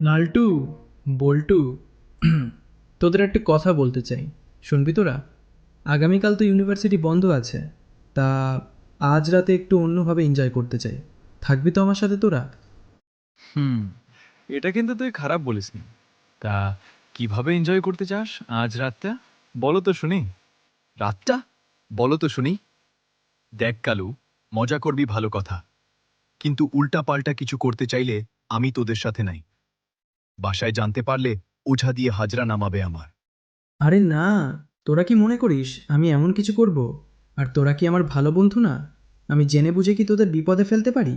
লালটু, বল্টু, তোদের একটা কথা বলতে চাই, শুনবি তোরা? আগামীকাল তো ইউনিভার্সিটি বন্ধ আছে, তা আজ রাতে একটু অন্যভাবে এনজয় করতে চাই। থাকবি তো আমার সাথে তোরা? হুম, এটা কিন্তু তুই খারাপ বলিসনি। তা কিভাবে এনজয় করতে চাস আজ রাতটা? বলো তো শুনি। রাতটা? বলো তো শুনি। দেখ কালু, মজা করবি ভালো কথা, কিন্তু উল্টা পাল্টা কিছু করতে চাইলে আমি তোদের সাথে নাই। বাসায় জানতে পারলে ওঝা দিয়ে হাজরা নামাবে আমার। আরে না, তোরা কি মনে করিস আমি এমন কিছু করব? আর তোরা কি আমার ভালো বন্ধু না? আমি জেনে বুঝে কি তোদের বিপদে ফেলতে পারি?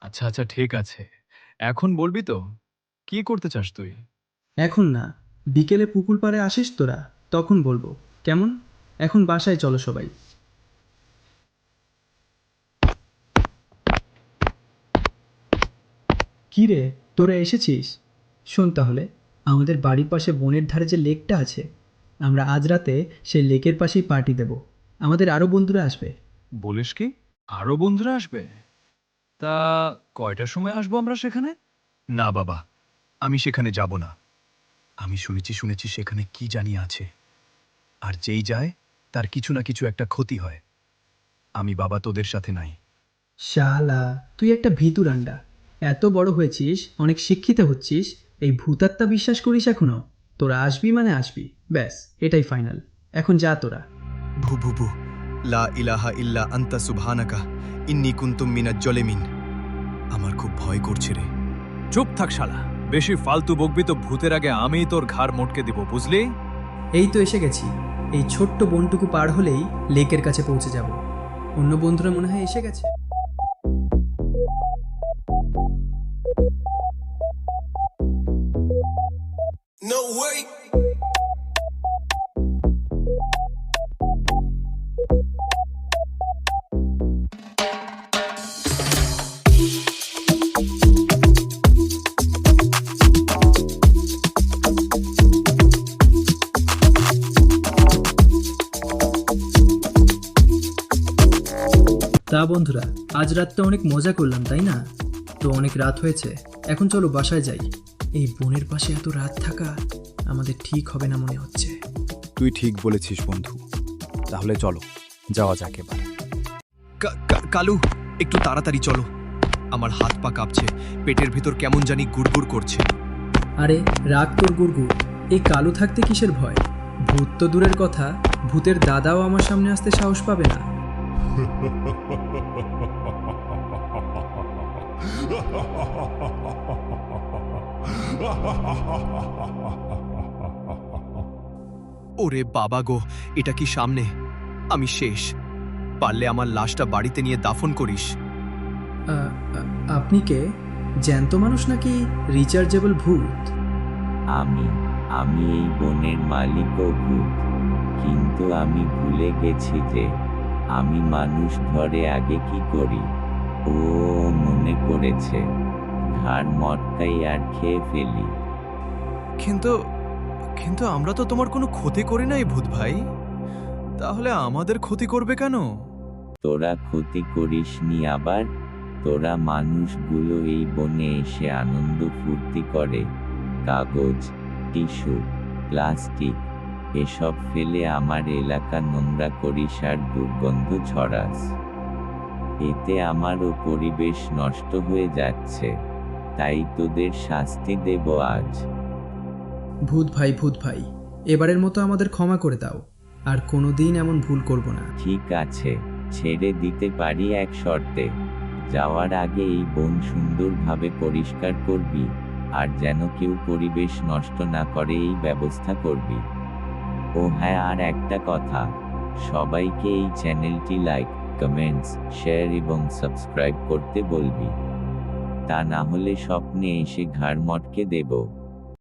আচ্ছা আচ্ছা, ঠিক আছে, এখন বলবি তো কি করতে চাস তুই? এখন না, বিকেলে পুকুর পাড়ে আসিস তোরা, তখন বলবো। কেমন? এখন বাসায় চলো সবাই। কি রে, তোরা এসেছিস? শোন তাহলে, আমাদের বাড়ির পাশে বনের ধারে যে লেকটা আছে, আমরা আজ রাতে সেই লেকের পাশেই পার্টি দেব। আমাদের আরও বন্ধুরা আসবে। বলিস কি, আরো বন্ধুরা আসবে? তা কয়টার সময় আসবো আমরা সেখানে? না বাবা, আমি সেখানে যাব না। আমি শুনেছি সেখানে কি জানি আছে, আর যেই যায় তার কিছু না কিছু একটা ক্ষতি হয়। আমি বাবা তোদের সাথে নাই। শালা, তুই একটা ভিতুরান্ডা। এত বড় হয়েছিস, অনেক শিক্ষিত হচ্ছিস, এই ভূতাত্মা বিশ্বাস করিস এখনো? তোরা আসবি মানে আসবি, ব্যাস, এটাই ফাইনাল। এখন যা তোরা। ভু ভু ভু, লা ইলাহা ইল্লা আন্তা সুবহানাকা ইন্নী কুনতুম মিনাজ জলিমিন। আমার খুব ভয় করছে রে। চুপ থাক শালা, বেশি ফালতু বকবি তো ভূতের আগে আমিই তোর ঘাড় মোটকে দিব, বুঝলি? এই তো এসে গেছি। এই ছোট্ট বনটুকু পার হলেই লেকের কাছে পৌঁছে যাব। অন্য বন্ধুরা মনে হয় এসে গেছে। No way. তা বন্ধুরা, আজ রাতটা অনেক মজা করলাম, তাই না? তো অনেক রাত হয়েছে, এখন চলো বাসায় যাই। এই বনের পাশে এত রাত থাকা আমাদের ঠিক হবে না মনে হচ্ছে। তুই ঠিক বলেছিস বন্ধু, তাহলে চলো যাওয়া যাক এবার। কালু, একটু তাড়াতাড়ি চলো। আমার হাত পা কাঁপছে, পেটের ভিতর কেমন জানি গুড়গুড় করছে। আরে রাগ তোর গুরগু, এই কালু থাকতে কিসের ভয়? ভূত তো দূরের কথা, ভূতের দাদাও আমার সামনে আসতে সাহস পাবে না। ওরে বাবা গো, এটা কি সামনে? আমি শেষ। পারলে আমার লাশটা বাড়িতে নিয়ে দাফন করিস। আ- আ- আপনি কে? জ্যান্ত মানুষ নাকি রিচার্জেবল ভূত? আমি আমি এই বনের মালিক ও ভূত, কিন্তু আমি ভুলে গেছি যে আমি মানুষ ধরে আগে কি করি। ও, মনে পড়েছে, ঘাড় মটকাই আর খেয়ে ফেলি। কিন্তু কিন্তু আমরা তো তোমার কোনো ক্ষতি করি নাই ভূত ভাই, তাহলে আমাদের ক্ষতি করবে কেন? তোরা ক্ষতি করিসনি আবার? তোরা মানুষগুলো এই বনে এসে আনন্দ ফুর্তি করে, কাগজ, টিস্যু, প্লাস্টিক এসব ফেলে আমার এলাকা নোংরা করিস আর দুর্গন্ধ ছড়াস। এতে আমারও পরিবেশ নষ্ট হয়ে যাচ্ছে, তাই তোদের শাস্তি দেব আজ। ভূত ভাই, ভূত ভাই, এবারের মতো আমাদের ক্ষমা করে দাও, আর কোনোদিন এমন ভুল করব না। ঠিক আছে, ছেড়ে দিতে পারি এক শর্তে। যাওয়ার আগে এই বন সুন্দরভাবে পরিষ্কার করবি, আর যেন কেউ পরিবেশ নষ্ট না করে এই ব্যবস্থা করবি। ও হ্যাঁ, আর একটা কথা, সবাইকে এই চ্যানেলটি লাইক, কমেন্টস, শেয়ার এবং সাবস্ক্রাইব করতে বলবি। তা না হলে স্বপ্নে এসে ঘাড় মটকে দেব।